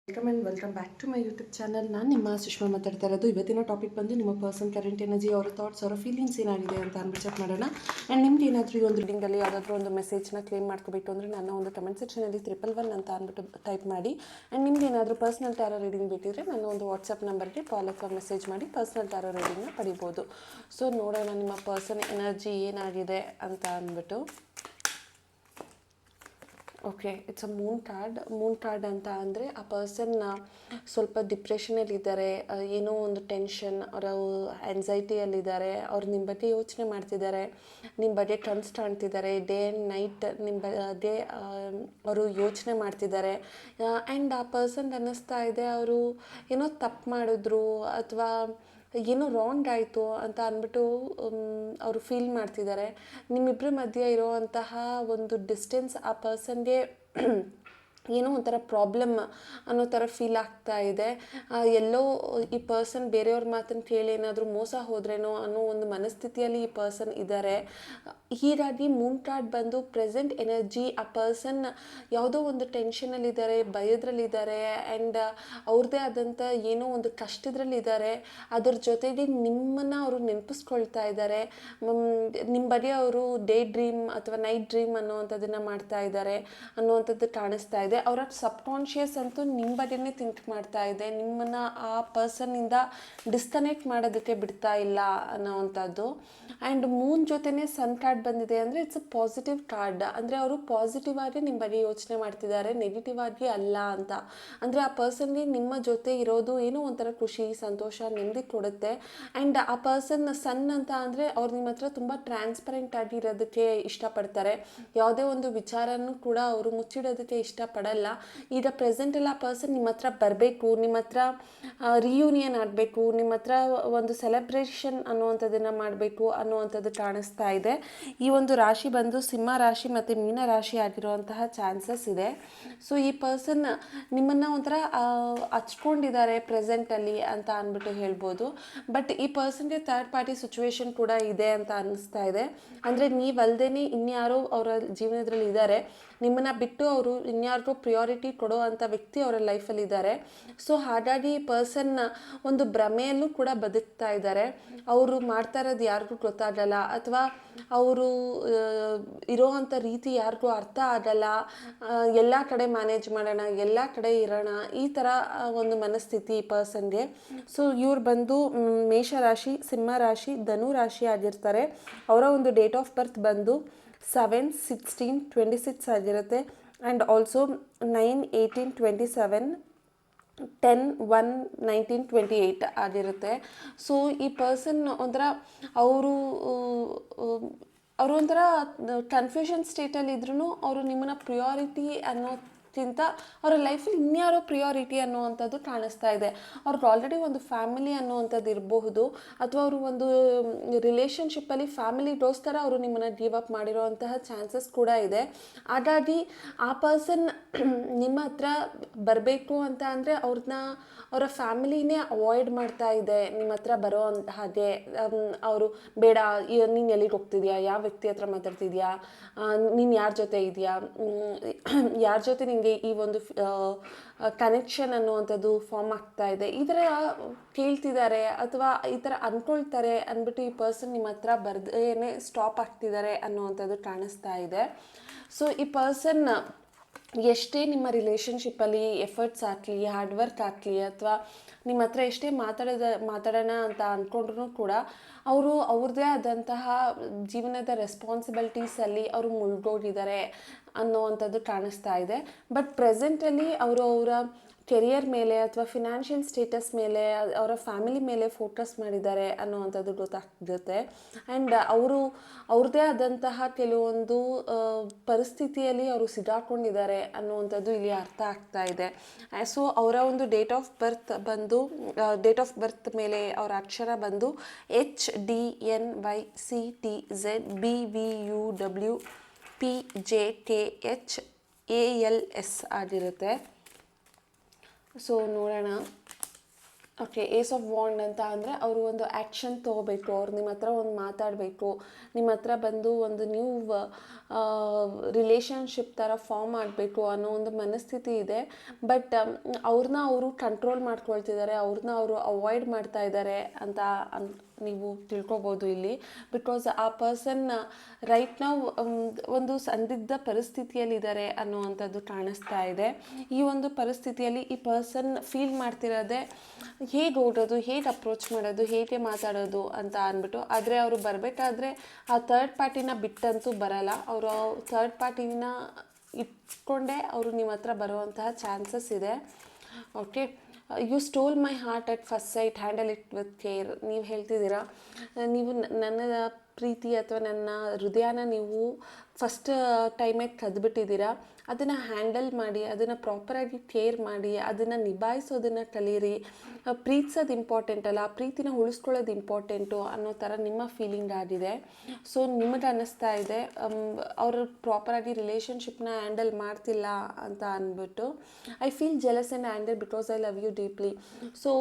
Welcome back to my YouTube channel. ನಾನು ನಿಮ್ಮ ಸುಷ್ಮಾ ಮಾತಾಡ್ತಾ ಇರೋದು. ಇವತ್ತಿನ ಟಾಪಿಕ್ ಬಂದು ನಿಮ್ಮ ಪರ್ಸನ್ ಕರೆಂಟ್ ಎನರ್ಜಿ, ಅವರ ಥಾಟ್ಸ್, ಅವರ ಫೀಲಿಂಗ್ಸ್ ಏನಾಗಿದೆ ಅಂತ ಅಂದ್ಬಿಟ್ಟು ಚೆಕ್ ಮಾಡೋಣ. ಆ್ಯಂಡ್ ನಿಮ್ಗೆ ಏನಾದರೂ ಈ ಒಂದು ರೀಡಿಂಗಲ್ಲಿ ಯಾವುದಾದ್ರೂ ಒಂದು ಮೆಸೇಜ್ನ ಕ್ಲೇಮ್ ಮಾಡ್ಕೋಬೇಕು ಅಂದರೆ ನನ್ನ ಒಂದು ಕಮೆಂಟ್ ಸೆಕ್ಷನಲ್ಲಿ 111 ಅಂತ ಅಂದ್ಬಿಟ್ಟು ಟೈಪ್ ಮಾಡಿ. ಆ್ಯಂಡ್ ನಿಮ್ಗೆ ಏನಾದರೂ ಪರ್ಸ್ನಲ್ ಟ್ಯಾರೋ ರೀಡಿಂಗ್ ಬೇಕಿದ್ರೆ ನನ್ನ ಒಂದು ವಾಟ್ಸಪ್ ನಂಬರ್ಗೆ ಕಾಲ್ ಅಥವಾ ಮೆಸೇಜ್ ಮಾಡಿ ಪರ್ಸ್ನಲ್ ಟ್ಯಾರೋ ರೀಡಿಂಗ್ನ ಪಡಿಬೋದು. ಸೊ ನೋಡೋಣ ನಿಮ್ಮ ಪರ್ಸನ್ ಎನರ್ಜಿ ಏನಾಗಿದೆ ಅಂತ ಅಂದ್ಬಿಟ್ಟು. Okay, it's a Moon card ಅಂತ ಅಂದರೆ ಆ ಪರ್ಸನ್ ಸ್ವಲ್ಪ ಡಿಪ್ರೆಷನಲ್ಲಿದ್ದಾರೆ, ಏನೋ ಒಂದು ಟೆನ್ಷನ್, ಅವರು ಆ್ಯನ್ಸೈಟಿಯಲ್ಲಿದ್ದಾರೆ, ಅವ್ರು ನಿಮ್ಮ ಬಗ್ಗೆ ಯೋಚನೆ ಮಾಡ್ತಿದ್ದಾರೆ, ನಿಮ್ಮ ಬಗ್ಗೆ ಕನ್ಸು ಕಾಣ್ತಿದ್ದಾರೆ, ಡೇ ಆ್ಯಂಡ್ ನೈಟ್ ನಿಮ್ಮ ಬಗ್ಗೆ ಅವರು ಯೋಚನೆ ಮಾಡ್ತಿದ್ದಾರೆ. ಆ್ಯಂಡ್ ಆ ಪರ್ಸನ್ ಅನ್ನಿಸ್ತಾ ಇದೆ ಅವರು ಏನೋ ತಪ್ಪು ಮಾಡಿದ್ರು ಅಥವಾ ಏನೋ ರಾಂಗ್ ಆಯಿತು ಅಂತ ಅಂದ್ಬಿಟ್ಟು ಅವರು ಫೀಲ್ ಮಾಡ್ತಿದ್ದಾರೆ. ನಿಮ್ಮಿಬ್ಬರ ಮಧ್ಯೆ ಇರೋವಂತಹ ಒಂದು ಡಿಸ್ಟೆನ್ಸ್ ಆ ಪರ್ಸನ್ಗೆ ಏನೋ ಒಂಥರ ಪ್ರಾಬ್ಲಮ್ ಅನ್ನೋ ಥರ ಫೀಲ್ ಆಗ್ತಾ ಇದೆ. ಎಲ್ಲೋ ಈ ಪರ್ಸನ್ ಬೇರೆಯವ್ರ ಮಾತನ್ನು ಕೇಳಿ ಏನಾದರೂ ಮೋಸ ಹೋದ್ರೇನೋ ಅನ್ನೋ ಒಂದು ಮನಸ್ಥಿತಿಯಲ್ಲಿ ಈ ಪರ್ಸನ್ ಇದ್ದಾರೆ. ಹೀಗಾಗಿ ಮೂನ್ ಕಾರ್ಡ್ ಬಂದು ಪ್ರೆಸೆಂಟ್ ಎನರ್ಜಿ, ಆ ಪರ್ಸನ್ ಯಾವುದೋ ಒಂದು ಟೆನ್ಷನಲ್ಲಿದ್ದಾರೆ, ಭಯದ್ರಲ್ಲಿದ್ದಾರೆ, ಆ್ಯಂಡ್ ಅವ್ರದ್ದೇ ಆದಂಥ ಏನೋ ಒಂದು ಕಷ್ಟದ್ರಲ್ಲಿದ್ದಾರೆ. ಅದ್ರ ಜೊತೆಗೆ ನಿಮ್ಮನ್ನು ಅವರು ನೆನಪಿಸ್ಕೊಳ್ತಾ ಇದ್ದಾರೆ. ನಿಮ್ಮ ಬಗ್ಗೆ ಅವರು ಡೇ ಡ್ರೀಮ್ ಅಥವಾ ನೈಟ್ ಡ್ರೀಮ್ ಅನ್ನೋವಂಥದ್ದನ್ನು ಮಾಡ್ತಾ ಇದ್ದಾರೆ ಅನ್ನೋವಂಥದ್ದು ಕಾಣಿಸ್ತಾ ಇದೆ. ಅವರ ಸಬ್ಕಾನ್ಷಿಯಸ್ ಅಂತೂ ನಿಮ್ಮ ಬಗ್ಗೆನೇ ಥಿಂಕ್ ಮಾಡ್ತಾ ಇದೆ, ನಿಮ್ಮನ್ನು ಆ ಪರ್ಸನ್ನಿಂದ ಡಿಸ್ಕನೆಕ್ಟ್ ಮಾಡೋದಕ್ಕೆ ಬಿಡ್ತಾ ಇಲ್ಲ ಅನ್ನೋವಂಥದ್ದು. ಆ್ಯಂಡ್ ಮೂನ್ ಜೊತೆನೇ ಸನ್ ಕಾರ್ಡ್ ಬಂದಿದೆ ಅಂದರೆ ಇಟ್ಸ್ ಅ ಪಾಸಿಟಿವ್ ಕಾರ್ಡ್. ಅಂದರೆ ಅವರು ಪಾಸಿಟಿವ್ ಆಗಿ ನಿಮ್ಮ ಬಗ್ಗೆ ಯೋಚನೆ ಮಾಡ್ತಿದ್ದಾರೆ, ನೆಗೆಟಿವ್ ಆಗಿ ಅಲ್ಲ ಅಂತ. ಅಂದರೆ ಆ ಪರ್ಸನ್ಗೆ ನಿಮ್ಮ ಜೊತೆ ಇರೋದು ಏನೋ ಒಂಥರ ಖುಷಿ, ಸಂತೋಷ, ನೆಮ್ಮದಿ ಕೊಡುತ್ತೆ. ಆ್ಯಂಡ್ ಆ ಪರ್ಸನ್ ಸನ್ ಅಂತ ಅಂದರೆ ಅವ್ರು ನಿಮ್ಮ ಹತ್ರ ತುಂಬ ಟ್ರಾನ್ಸ್ಪರೆಂಟ್ ಆಗಿ ಇರೋದಕ್ಕೆ ಇಷ್ಟಪಡ್ತಾರೆ. ಯಾವುದೇ ಒಂದು ವಿಚಾರನೂ ಕೂಡ ಅವರು ಮುಚ್ಚಿಡೋದಕ್ಕೆ ಇಷ್ಟಪಡಲ್ಲ. ಈಗ ಪ್ರೆಸೆಂಟಲ್ಲಿ ಆ ಪರ್ಸನ್ ನಿಮ್ಮ ಹತ್ರ ಬರಬೇಕು, ನಿಮ್ಮ ಹತ್ರ ರಿಯೂನಿಯನ್ ಆಗಬೇಕು, ನಿಮ್ಮ ಹತ್ರ ಒಂದು ಸೆಲೆಬ್ರೇಷನ್ ಅನ್ನುವಂಥದ್ದನ್ನು ಮಾಡಬೇಕು ಅನ್ನುವಂಥದ್ದು ಕಾಣಿಸ್ತಾ ಇದೆ. ಈ ಒಂದು ರಾಶಿ ಬಂದು ಸಿಂಹ ರಾಶಿ ಮತ್ತು ಮೀನ ರಾಶಿ ಆಗಿರುವಂತಹ ಚಾನ್ಸಸ್ ಇದೆ. ಸೊ ಈ ಪರ್ಸನ್ ನಿಮ್ಮನ್ನು ಒಂಥರ ಹಚ್ಕೊಂಡಿದ್ದಾರೆ ಪ್ರೆಸೆಂಟಲ್ಲಿ ಅಂತ ಅಂದ್ಬಿಟ್ಟು ಹೇಳ್ಬೋದು. ಬಟ್ ಈ ಪರ್ಸನ್ಗೆ ಥರ್ಡ್ ಪಾರ್ಟಿ ಸಿಚುವೇಶನ್ ಕೂಡ ಇದೆ ಅಂತ ಅನ್ನಿಸ್ತಾ ಇದೆ. ಅಂದರೆ ನೀವಲ್ದೇ ಇನ್ಯಾರೋ ಅವರ ಜೀವನದಲ್ಲಿ ಇದ್ದಾರೆ, ನಿಮ್ಮನ್ನು ಬಿಟ್ಟು ಅವರು ಇನ್ಯಾರಿಗೂ ಪ್ರಿಯಾರಿಟಿ ಕೊಡೋ ಅಂಥ ವ್ಯಕ್ತಿ ಅವರ ಲೈಫಲ್ಲಿ ಇದ್ದಾರೆ. ಸೊ ಹಾಗಾಗಿ ಈ ಪರ್ಸನ್ ಒಂದು ಭ್ರಮೆಯಲ್ಲೂ ಕೂಡ ಬದುಕ್ತಾ ಇದ್ದಾರೆ. ಅವರು ಮಾಡ್ತಾ ಇರೋದು ಯಾರಿಗೂ ಗೊತ್ತಾಗಲ್ಲ, ಅಥವಾ ಅವರು ಇರೋವಂಥ ರೀತಿ ಯಾರಿಗೂ ಅರ್ಥ ಆಗಲ್ಲ. ಎಲ್ಲ ಕಡೆ ಮ್ಯಾನೇಜ್ ಮಾಡೋಣ, ಎಲ್ಲ ಕಡೆ ಇರೋಣ, ಈ ಥರ ಒಂದು ಮನಸ್ಥಿತಿ ಈ ಪರ್ಸನ್ಗೆ. ಸೊ ಇವ್ರು ಬಂದು ಮೇಷರಾಶಿ, ಸಿಂಹ ರಾಶಿ, ಧನು ರಾಶಿ ಆಗಿರ್ತಾರೆ. ಅವರ ಒಂದು ಡೇಟ್ ಆಫ್ ಬರ್ತ್ ಬಂದು 7/16/26 ಆಗಿರುತ್ತೆ. ಆ್ಯಂಡ್ ಆಲ್ಸೋ 9/18/27, 10/1/1928 ಆಗಿರುತ್ತೆ. ಸೊ ಈ ಪರ್ಸನ್ ಒಂಥರ ಅವರು ಒಂಥರ ಕನ್ಫ್ಯೂಷನ್ ಸ್ಟೇಟಲ್ಲಿ ಇದ್ರೂ ಅವರು ನಿಮ್ಮನ್ನು ಪ್ರಿಯಾರಿಟಿ ಅನ್ನೋಕ್ಕಿಂತ ಅವರ ಲೈಫಲ್ಲಿ ಇನ್ಯಾರೋ ಪ್ರಿಯಾರಿಟಿ ಅನ್ನುವಂಥದ್ದು ಕಾಣಿಸ್ತಾ ಇದೆ. ಅವ್ರಿಗೆ ಆಲ್ರೆಡಿ ಒಂದು ಫ್ಯಾಮಿಲಿ ಅನ್ನುವಂಥದ್ದು ಇರಬಹುದು, ಅಥವಾ ಅವರು ಒಂದು ರಿಲೇಷನ್ಶಿಪ್ಪಲ್ಲಿ ಫ್ಯಾಮಿಲಿಗೋಸ್ಕರ ಅವರು ನಿಮ್ಮನ್ನು ಗಿವ್ ಅಪ್ ಮಾಡಿರೋವಂತಹ ಚಾನ್ಸಸ್ ಕೂಡ ಇದೆ. ಹಾಗಾಗಿ ಆ ಪರ್ಸನ್ ನಿಮ್ಮ ಹತ್ರ ಬರಬೇಕು ಅಂತ ಅಂದರೆ ಅವರ ಫ್ಯಾಮಿಲಿನೇ ಅವಾಯ್ಡ್ ಮಾಡ್ತಾ ಇದೆ ನಿಮ್ಮ ಹತ್ರ ಬರೋ ಹಾಗೆ. ಅವರು ಬೇಡ, ನೀನು ಎಲ್ಲಿಗೆ ಹೋಗ್ತಿದ್ಯಾ, ಯಾವ ವ್ಯಕ್ತಿ ಹತ್ರ ಮಾತಾಡ್ತಿದ್ಯಾ, ನೀನು ಯಾರ ಜೊತೆ ಇದೆಯಾ, ಯಾರ ಜೊತೆ ನಿನಗೆ ಈ ಒಂದು ಕನೆಕ್ಷನ್ ಅನ್ನುವಂಥದ್ದು ಫಾರ್ಮ್ ಆಗ್ತಾ ಇದೆ, ಈ ಥರ ಕೇಳ್ತಿದ್ದಾರೆ ಅಥವಾ ಈ ಥರ ಅಂದ್ಕೊಳ್ತಾರೆ ಅಂದ್ಬಿಟ್ಟು ಈ ಪರ್ಸನ್ ನಿಮ್ಮ ಹತ್ರ ಬರ್ದೇನೆ ಸ್ಟಾಪ್ ಆಗ್ತಿದ್ದಾರೆ ಅನ್ನುವಂಥದ್ದು ಕಾಣಿಸ್ತಾ ಇದೆ. ಸೊ ಈ ಪರ್ಸನ್ ಎಷ್ಟೇ ನಿಮ್ಮ ರಿಲೇಷನ್ಶಿಪ್ಪಲ್ಲಿ ಎಫರ್ಟ್ಸ್ ಹಾಕಲಿ, ಹಾರ್ಡ್ ವರ್ಕ್ ಹಾಕಲಿ, ಅಥವಾ ನಿಮ್ಮ ಹತ್ರ ಎಷ್ಟೇ ಮಾತಾಡೋಣ ಅಂತ ಅಂದ್ಕೊಂಡ್ರೂ ಕೂಡ ಅವರು ಅವ್ರದ್ದೇ ಆದಂತಹ ಜೀವನದ ರೆಸ್ಪಾನ್ಸಿಬಿಲಿಟೀಸಲ್ಲಿ ಅವರು ಮುಳುಗೋಗಿದ್ದಾರೆ ಅನ್ನೋವಂಥದ್ದು ಕಾಣಿಸ್ತಾ ಇದೆ. ಬಟ್ ಪ್ರೆಸೆಂಟಲ್ಲಿ ಅವರು ಅವರ ಕೆರಿಯರ್ ಮೇಲೆ ಅಥವಾ ಫಿನಾನ್ಷಿಯಲ್ ಸ್ಟೇಟಸ್ ಮೇಲೆ, ಅವರ ಫ್ಯಾಮಿಲಿ ಮೇಲೆ ಫೋಕಸ್ ಮಾಡಿದ್ದಾರೆ ಅನ್ನೋವಂಥದ್ದು ಗೊತ್ತಾಗುತ್ತೆ. ಆ್ಯಂಡ್ ಅವ್ರದ್ದೇ ಆದಂತಹ ಕೆಲವೊಂದು ಪರಿಸ್ಥಿತಿಯಲ್ಲಿ ಅವರು ಸಿಗಾಕೊಂಡಿದ್ದಾರೆ ಅನ್ನುವಂಥದ್ದು ಇಲ್ಲಿ ಅರ್ಥ ಆಗ್ತಾ ಇದೆ. ಸೊ ಅವರ ಒಂದು ಡೇಟ್ ಆಫ್ ಬರ್ತ್ ಮೇಲೆ ಅವರ ಅಕ್ಷರ ಬಂದು HDNYCTZBVUWPJKHALS ಆಗಿರುತ್ತೆ. ಸೊ ನೋಡೋಣ ಓಕೆ, ಏಸ್ ಆಫ್ ವಾಂಡ್ ಅಂತ ಅಂದರೆ ಅವರು ಒಂದು ಆ್ಯಕ್ಷನ್ ತೊಗೋಬೇಕು, ಅವ್ರು ನಿಮ್ಮ ಹತ್ರ ಒಂದು ಮಾತಾಡಬೇಕು, ನಿಮ್ಮ ಹತ್ರ ಬಂದು ಒಂದು ನ್ಯೂ ರಿಲೇಷನ್ಶಿಪ್ ಥರ ಫಾರ್ಮ್ ಮಾಡಬೇಕು ಅನ್ನೋ ಒಂದು ಮನಸ್ಥಿತಿ ಇದೆ. ಬಟ್ ಅವ್ರನ್ನ ಅವರು ಕಂಟ್ರೋಲ್ ಮಾಡ್ಕೊಳ್ತಿದ್ದಾರೆ, ಅವ್ರನ್ನ ಅವರು ಅವಾಯ್ಡ್ ಮಾಡ್ತಾ ಇದ್ದಾರೆ ಅಂತ ನೀವು ತಿಳ್ಕೊಬೋದು ಇಲ್ಲಿ. ಬಿಕಾಸ್ ಆ ಪರ್ಸನ್ ರೈಟ್ ನಾವು ಒಂದು ಸಂದಿಗ್ಧ ಪರಿಸ್ಥಿತಿಯಲ್ಲಿದ್ದಾರೆ ಅನ್ನುವಂಥದ್ದು ಕಾಣಿಸ್ತಾ ಇದೆ. ಈ ಒಂದು ಪರಿಸ್ಥಿತಿಯಲ್ಲಿ ಈ ಪರ್ಸನ್ ಫೀಲ್ ಮಾಡ್ತಿರೋದೆ ಹೇಗೆ ಓಡೋದು, ಹೇಗೆ ಅಪ್ರೋಚ್ ಮಾಡೋದು, ಹೇಗೆ ಮಾತಾಡೋದು ಅಂತ ಅಂದ್ಬಿಟ್ಟು. ಆದರೆ ಅವರು ಬರಬೇಕಾದ್ರೆ ಆ ಥರ್ಡ್ ಪಾರ್ಟಿನ ಬಿಟ್ಟಂತೂ ಬರಲ್ಲ. ಅವರು ಥರ್ಡ್ ಪಾರ್ಟಿನ ಇಟ್ಕೊಂಡೇ ಅವರು ನಿಮ್ಮ ಹತ್ರ ಬರುವಂತಹ ಚಾನ್ಸಸ್ ಇದೆ. Okay, you stole my heart at first sight, handle it with care. ನೀವು ಹೇಳ್ತಿದ್ದೀರಾ, ನೀವು ನನ್ನ ಪ್ರೀತಿ ಅಥವಾ ನನ್ನ ಹೃದಯನ ನೀವು ಫಸ್ಟ್ ಟೈಮೇ ಕದ್ಬಿಟ್ಟಿದ್ದೀರಾ. ಅದನ್ನು ಹ್ಯಾಂಡಲ್ ಮಾಡಿ, ಅದನ್ನು ಪ್ರಾಪರಾಗಿ ಕೇರ್ ಮಾಡಿ, ಅದನ್ನು ನಿಭಾಯಿಸೋದನ್ನು ಕಲೀರಿ. ಪ್ರೀತಿಸೋದು ಇಂಪಾರ್ಟೆಂಟ್ ಅಲ್ಲ, ಆ ಪ್ರೀತಿನ ಉಳಿಸ್ಕೊಳ್ಳೋದು ಇಂಪಾರ್ಟೆಂಟು ಅನ್ನೋ ಥರ ನಿಮ್ಮ ಫೀಲಿಂಗ್ ಆಗಿದೆ. ಸೊ ನಿಮಗೆ ಅನ್ನಿಸ್ತಾ ಇದೆ ಅವರು ಪ್ರಾಪರಾಗಿ ರಿಲೇಷನ್ಶಿಪ್ನ ಹ್ಯಾಂಡಲ್ ಮಾಡ್ತಿಲ್ಲ ಅಂತ ಅಂದ್ಬಿಟ್ಟು. I feel jealous and anger because I love you deeply. So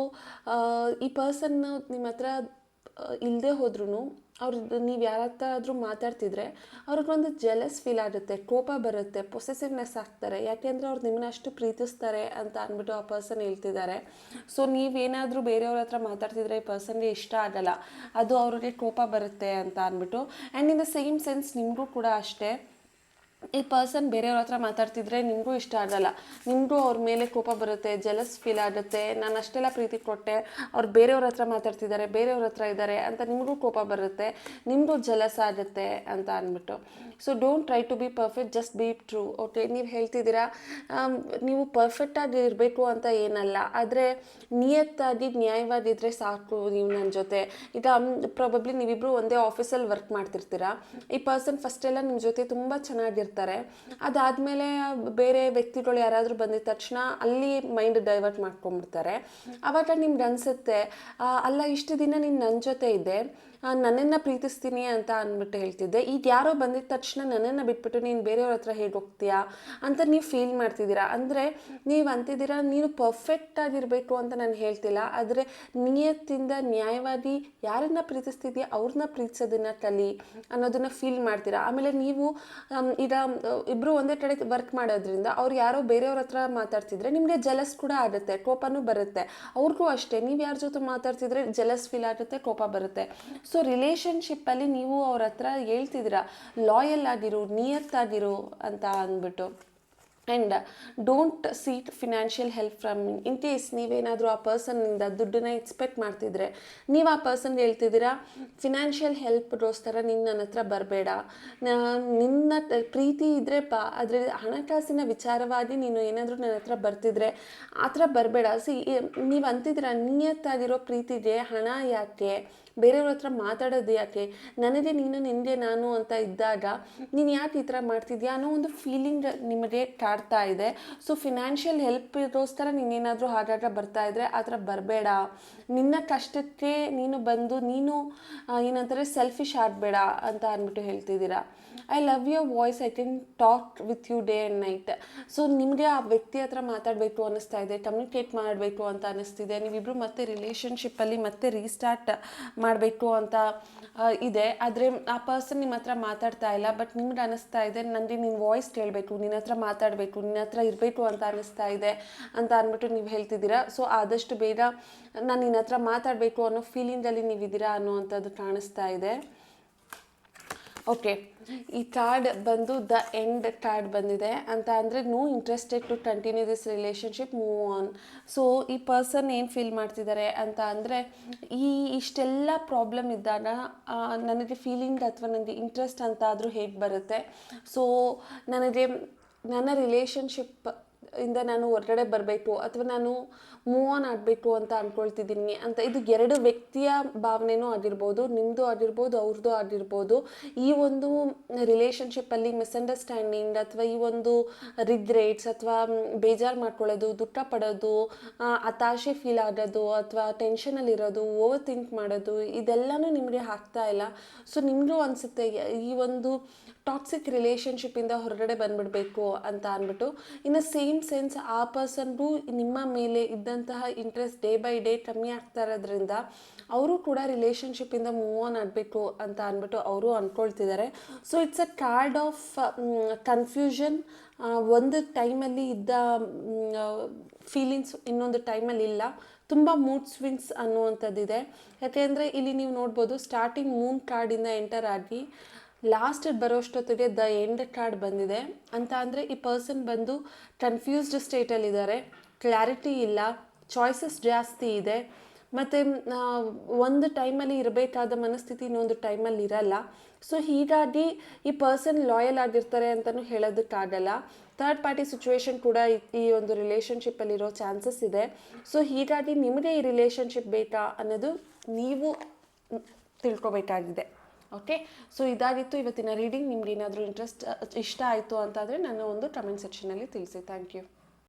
ಈ ಪರ್ಸನ್ ನಿಮ್ಮ ಹತ್ರ ಇಲ್ಲದೆ ಹೋದ್ರೂ ನೀವು ಯಾರ ಹತ್ರ ಆದರೂ ಮಾತಾಡ್ತಿದ್ರೆ ಅವ್ರಿಗೊಂದು ಜೆಲಸ್ ಫೀಲ್ ಆಗುತ್ತೆ, ಕೋಪ ಬರುತ್ತೆ, ಪೊಸೆಸಿವ್ನೆಸ್ ಆಗ್ತಾರೆ. ಯಾಕೆಂದರೆ ಅವ್ರು ನಿಮ್ಮನ್ನ ಅಷ್ಟು ಪ್ರೀತಿಸ್ತಾರೆ ಅಂತ ಅಂದ್ಬಿಟ್ಟು ಆ ಪರ್ಸನ್ ಹೇಳ್ತಿದ್ದಾರೆ. ಸೊ ನೀವೇನಾದರೂ ಬೇರೆಯವ್ರ ಹತ್ರ ಮಾತಾಡ್ತಿದ್ರೆ ಈ ಪರ್ಸನ್ಗೆ ಇಷ್ಟ ಆಗಲ್ಲ, ಅದು ಅವ್ರಿಗೆ ಕೋಪ ಬರುತ್ತೆ ಅಂತ ಅಂದ್ಬಿಟ್ಟು. And in the same sense ನಿಮಗೂ ಕೂಡ ಅಷ್ಟೇ, ಈ ಪರ್ಸನ್ ಬೇರೆಯವ್ರ ಹತ್ರ ಮಾತಾಡ್ತಿದ್ರೆ ನಿಮಗೂ ಇಷ್ಟ ಆಗಲ್ಲ, ನಿಮಗೂ ಅವ್ರ ಮೇಲೆ ಕೋಪ ಬರುತ್ತೆ, ಜೆಲಸ್ ಫೀಲ್ ಆಗುತ್ತೆ. ನಾನು ಅಷ್ಟೆಲ್ಲ ಪ್ರೀತಿ ಕೊಟ್ಟೆ, ಅವ್ರು ಬೇರೆಯವ್ರ ಹತ್ರ ಮಾತಾಡ್ತಿದ್ದಾರೆ, ಬೇರೆಯವ್ರ ಹತ್ರ ಇದ್ದಾರೆ ಅಂತ ನಿಮಗೂ ಕೋಪ ಬರುತ್ತೆ, ನಿಮಗೂ ಜೆಲಸ್ ಆಗುತ್ತೆ ಅಂತ ಅಂದ್ಬಿಟ್ಟು. So don't try to be perfect, just be true. Okay, ನೀವು ಹೇಳ್ತಿದ್ದೀರಾ ನೀವು ಪರ್ಫೆಕ್ಟಾಗಿ ಇರಬೇಕು ಅಂತ ಏನಲ್ಲ, ಆದರೆ ನಿಯತ್ತಾಗಿ ನ್ಯಾಯವಾಗಿದ್ದರೆ ಸಾಕು ನೀವು ನನ್ನ ಜೊತೆ. ಈಗ ಪ್ರಾಬಬ್ಲಿ ನೀವಿಬ್ಬರು ಒಂದೇ ಆಫೀಸಲ್ಲಿ ವರ್ಕ್ ಮಾಡ್ತಿರ್ತೀರಾ, ಈ ಪರ್ಸನ್ ಫಸ್ಟೆಲ್ಲ ನಿಮ್ಮ ಜೊತೆ ತುಂಬ ಚೆನ್ನಾಗಿರ್ತಾರೆ. ಅದಾದಮೇಲೆ ಬೇರೆ ವ್ಯಕ್ತಿಗಳು ಯಾರಾದರೂ ಬಂದಿದ ತಕ್ಷಣ ಅಲ್ಲಿ ಮೈಂಡ್ ಡೈವರ್ಟ್ ಮಾಡ್ಕೊಂಡ್ಬಿಡ್ತಾರೆ. ಆವಾಗ ನಿಮ್ಗೆ ಅನಿಸುತ್ತೆ, ಅಲ್ಲ ಇಷ್ಟು ದಿನ ನೀನು ನನ್ನ ಜೊತೆ ಇದ್ದೆ, ನನ್ನನ್ನು ಪ್ರೀತಿಸ್ತೀನಿ ಅಂತ ಅಂದ್ಬಿಟ್ಟು ಹೇಳ್ತಿದ್ದೆ, ಈಗ ಯಾರೋ ಬಂದಿದ ತಕ್ಷಣ ನನ್ನನ್ನು ಬಿಟ್ಬಿಟ್ಟು ನೀನು ಬೇರೆಯವ್ರ ಹತ್ರ ಹೇಗೆ ಹೋಗ್ತೀಯಾ ಅಂತ ನೀವು ಫೀಲ್ ಮಾಡ್ತಿದ್ದೀರಾ. ಅಂದರೆ ನೀವು ಅಂತಿದ್ದೀರಾ ನೀನು ಪರ್ಫೆಕ್ಟಾಗಿರಬೇಕು ಅಂತ ನಾನು ಹೇಳ್ತಿಲ್ಲ, ಆದರೆ ನಿಯತ್ತಿಂದ ನ್ಯಾಯವಾಗಿ ಯಾರನ್ನ ಪ್ರೀತಿಸ್ತಿದೆಯಾ ಅವ್ರನ್ನ ಪ್ರೀತಿಸೋದನ್ನು ಕಲಿ ಅನ್ನೋದನ್ನು ಫೀಲ್ ಮಾಡ್ತೀರಾ. ಆಮೇಲೆ ನೀವು ಈಗ ಇಬ್ಬರು ಒಂದೇ ಕಡೆ ವರ್ಕ್ ಮಾಡೋದ್ರಿಂದ ಅವ್ರು ಯಾರೋ ಬೇರೆಯವ್ರ ಹತ್ರ ಮಾತಾಡ್ತಿದ್ರೆ ನಿಮಗೆ ಜೆಲಸ್ ಕೂಡ ಆಗುತ್ತೆ, ಕೋಪನೂ ಬರುತ್ತೆ. ಅವ್ರಿಗೂ ಅಷ್ಟೇ, ನೀವು ಯಾರ ಜೊತೆ ಮಾತಾಡ್ತಿದ್ರೆ ಜೆಲಸ್ ಫೀಲ್ ಆಗುತ್ತೆ, ಕೋಪ ಬರುತ್ತೆ. ಸೊ ರಿಲೇಷನ್ಶಿಪ್ಪಲ್ಲಿ ನೀವು ಅವ್ರ ಹತ್ರ ಹೇಳ್ತಿದ್ದೀರಾ ಲಾಯಲ್ ಆಗಿರು, ನಿಯತ್ತಾಗಿರು ಅಂತ ಅಂದ್ಬಿಟ್ಟು. And don't seek financial help from me. In case ನೀವೇನಾದರೂ ಆ ಪರ್ಸನ್ನಿಂದ ದುಡ್ಡನ್ನ ಎಕ್ಸ್ಪೆಕ್ಟ್ ಮಾಡ್ತಿದ್ರೆ, ನೀವು ಆ ಪರ್ಸನ್ಗೆ ಹೇಳ್ತಿದ್ದೀರಾ ಫಿನಾನ್ಷಿಯಲ್ ಹೆಲ್ಪ್ಗೋಸ್ಕರ ನೀನು ನನ್ನ ಹತ್ರ ಬರಬೇಡ, ನಿನ್ನ ಪ್ರೀತಿ ಇದ್ದರೆ ಆದರೆ ಹಣಕಾಸಿನ ವಿಚಾರವಾಗಿ ನೀನು ಏನಾದರೂ ನನ್ನ ಹತ್ರ ಬರ್ತಿದ್ರೆ ಆ ಥರ ಬರಬೇಡ. ನೀವು ಅಂತಿದ್ದೀರಾ ನಿಯತ್ತಾಗಿರೋ ಪ್ರೀತಿಗೆ ಹಣ ಯಾಕೆ, ಬೇರೆಯವ್ರ ಹತ್ರ ಮಾತಾಡೋದು ಯಾಕೆ, ನನಗೆ ನೀನು ನಿನಗೆ ನಾನು ಅಂತ ಇದ್ದಾಗ ನೀನು ಯಾಕೆ ಈ ಥರ ಮಾಡ್ತಿದ್ಯಾ ಅನ್ನೋ ಒಂದು ಫೀಲಿಂಗ್ ನಿಮಗೆ ಕಾಡ್ತಾ ಇದೆ. ಸೊ ಫಿನಾನ್ಷಿಯಲ್ ಹೆಲ್ಪ್ಗೋಸ್ಕರ ನೀನೇನಾದರೂ ಹಾಗಾಗ ಬರ್ತಾ ಇದ್ದರೆ ಆ ಥರ ಬರಬೇಡ. ನಿನ್ನ ಕಷ್ಟಕ್ಕೆ ನೀನು ಬಂದು ನೀನು ಏನಂತಾರೆ ಸೆಲ್ಫಿಶ್ ಆಗಬೇಡ ಅಂತ ಅಂದ್ಬಿಟ್ಟು ಹೇಳ್ತಿದ್ದೀರಾ. I love your voice, I can talk with you day and night. So ನಿಮಗೆ ಆ ವ್ಯಕ್ತಿ ಹತ್ರ ಮಾತಾಡಬೇಕು ಅನ್ನಿಸ್ತಾ ಇದೆ, ಕಮ್ಯುನಿಕೇಟ್ ಮಾಡಬೇಕು ಅಂತ ಅನ್ನಿಸ್ತಿದೆ, ನೀವಿಬ್ಬರು ಮತ್ತೆ ರಿಲೇಷನ್ಶಿಪ್ಪಲ್ಲಿ ಮತ್ತೆ ರೀಸ್ಟಾರ್ಟ್ ಮಾಡಬೇಕು ಅಂತ ಇದೆ. ಆದರೆ ಆ ಪರ್ಸನ್ ನಿಮ್ಮ ಹತ್ರ ಮಾತಾಡ್ತಾ ಇಲ್ಲ, ಬಟ್ ನಿಮ್ಗೆ ಅನ್ನಿಸ್ತಾ ಇದೆ ನನಗೆ ನಿನ್ನ ವಾಯ್ಸ್ ಕೇಳಬೇಕು, ನಿನ್ನ ಹತ್ರ ಮಾತಾಡಬೇಕು, ನಿನ್ನ ಹತ್ರ ಇರಬೇಕು ಅಂತ ಅನ್ನಿಸ್ತಾ ಇದೆ ಅಂತ ಅಂದ್ಬಿಟ್ಟು ನೀವು ಹೇಳ್ತಿದ್ದೀರಾ. ಸೊ ಆದಷ್ಟು ಬೇಗ ನಾನು ನಿನ್ನ ಹತ್ರ ಮಾತಾಡಬೇಕು ಅನ್ನೋ ಫೀಲಿಂಗಲ್ಲಿ ನೀವಿದ್ದೀರಾ ಅನ್ನೋವಂಥದ್ದು ಕಾಣಿಸ್ತಾ ಇದೆ. ಓಕೆ, ಈ ಕಾರ್ಡ್ ಬಂದು ದ ಎಂಡ್ ಕಾರ್ಡ್ ಬಂದಿದೆ ಅಂತ ಅಂದರೆ no interested to continue this relationship, move on. So ಈ ಪರ್ಸನ್ ಏನು ಫೀಲ್ ಮಾಡ್ತಿದ್ದಾರೆ ಅಂತ ಅಂದರೆ ಇಷ್ಟೆಲ್ಲ ಪ್ರಾಬ್ಲಮ್ ಇದ್ದಾಗ ನನಗೆ ಫೀಲಿಂಗ್ ಅಥವಾ ನನಗೆ ಇಂಟ್ರೆಸ್ಟ್ ಅಂತ ಆದರೂ ಹೇಗೆ ಬರುತ್ತೆ. ಸೊ ನನಗೆ ನನ್ನ ರಿಲೇಷನ್ಶಿಪ್ ಇಂದ ನಾನು ಹೊರಗಡೆ ಬರಬೇಕು ಅಥವಾ ನಾನು ಮೂವ್ ಆನ್ ಆಗಬೇಕು ಅಂತ ಅಂದ್ಕೊಳ್ತಿದ್ದೀನಿ ಅಂತ. ಇದು ಎರಡು ವ್ಯಕ್ತಿಯ ಭಾವನೆನೂ ಆಗಿರ್ಬೋದು, ನಿಮ್ಮದು ಆಗಿರ್ಬೋದು, ಅವ್ರದ್ದು ಆಗಿರ್ಬೋದು. ಈ ಒಂದು ರಿಲೇಷನ್ಶಿಪ್ಪಲ್ಲಿ ಮಿಸ್ಅಂಡರ್ಸ್ಟ್ಯಾಂಡಿಂಗ್ ಅಥವಾ ಈ ಒಂದು ರಿಗ್ರೆಟ್ಸ್ ಅಥವಾ ಬೇಜಾರು ಮಾಡ್ಕೊಳ್ಳೋದು, ದುಃಖ ಪಡೋದು, ಹತಾಶೆ ಫೀಲ್ ಆಗೋದು ಅಥವಾ ಟೆನ್ಷನಲ್ಲಿರೋದು, ಓವರ್ ಥಿಂಕ್ ಮಾಡೋದು, ಇದೆಲ್ಲನೂ ನಿಮಗೆ ಆಗ್ತಾ ಇಲ್ಲ. ಸೊ ನಿಮಗೂ ಅನಿಸುತ್ತೆ ಈ ಒಂದು ಟಾಕ್ಸಿಕ್ ರಿಲೇಷನ್ಶಿಪ್ಪಿಂದ ಹೊರಗಡೆ ಬಂದುಬಿಡಬೇಕು ಅಂತ ಅಂದ್ಬಿಟ್ಟು ಇನ್ನು ಸೇಮ್ ಸೆನ್ಸ್ ಆ ಪರ್ಸನ್ಗೂ ನಿಮ್ಮ ಮೇಲೆ ಇದ್ದಂತಹ ಇಂಟ್ರೆಸ್ಟ್ ಡೇ ಬೈ ಡೇ ಕಮ್ಮಿ ಆಗ್ತಾ ಇರೋದ್ರಿಂದ ಅವರು ಕೂಡ ರಿಲೇಷನ್ಶಿಪ್ಪಿಂದ ಮೂವ್ ಆನ್ ಆಗಬೇಕು ಅಂತ ಅಂದ್ಬಿಟ್ಟು ಅವರು ಅಂದ್ಕೊಳ್ತಿದ್ದಾರೆ. So it's a card of confusion. ಒಂದು ಟೈಮಲ್ಲಿ ಇದ್ದ ಫೀಲಿಂಗ್ಸ್ ಇನ್ನೊಂದು ಟೈಮಲ್ಲಿ ಇಲ್ಲ. ತುಂಬ ಮೂಡ್ ಸ್ವಿಂಗ್ಸ್ ಅನ್ನುವಂಥದ್ದಿದೆ. ಯಾಕೆಂದರೆ ಇಲ್ಲಿ ನೀವು ನೋಡ್ಬೋದು ಸ್ಟಾರ್ಟಿಂಗ್ ಮೂನ್ ಕಾರ್ಡಿಂದ ಎಂಟರ್ ಆಗಿ ಲಾಸ್ಟ್ ಬರೋಷ್ಟೊತ್ತಿಗೆ ದ ಎಂಡ್ ಕಾರ್ಡ್ ಬಂದಿದೆ. ಅಂತ ಅಂದರೆ ಈ ಪರ್ಸನ್ ಬಂದು ಕನ್ಫ್ಯೂಸ್ಡ್ ಸ್ಟೇಟಲ್ಲಿದ್ದಾರೆ, ಕ್ಲಾರಿಟಿ ಇಲ್ಲ, ಚಾಯ್ಸಸ್ ಜಾಸ್ತಿ ಇದೆ. ಮತ್ತು ಒಂದು ಟೈಮಲ್ಲಿ ಇರಬೇಕಾದ ಮನಸ್ಥಿತಿ ಇನ್ನೊಂದು ಟೈಮಲ್ಲಿ ಇರಲ್ಲ. ಸೊ ಹೀಗಾಗಿ ಈ ಪರ್ಸನ್ ಲಾಯಲ್ ಆಗಿರ್ತಾರೆ ಅಂತಲೂ ಹೇಳೋದಕ್ಕಾಗಲ್ಲ. ಥರ್ಡ್ ಪಾರ್ಟಿ ಸಿಚುವೇಶನ್ ಕೂಡ ಈ ಒಂದು ರಿಲೇಷನ್ಶಿಪ್ಪಲ್ಲಿರೋ ಚಾನ್ಸಸ್ ಇದೆ. ಸೊ ಹೀಗಾಗಿ ನಿಮಗೆ ಈ ರಿಲೇಷನ್ಶಿಪ್ ಬೇಕಾ ಅನ್ನೋದು ನೀವು ತಿಳ್ಕೊಬೇಕಾಗಿದೆ. ಓಕೆ, ಸೊ ಇದಾಗಿತ್ತು ಇವತ್ತಿನ ರೀಡಿಂಗ್. ನಿಮ್ಗೆ ಏನಾದರೂ ಇಷ್ಟ ಆಯಿತು ಅಂತಾದರೆ ನನ್ನ ಒಂದು ಕಮೆಂಟ್ ಸೆಕ್ಷನಲ್ಲಿ ತಿಳಿಸಿ. Thank you.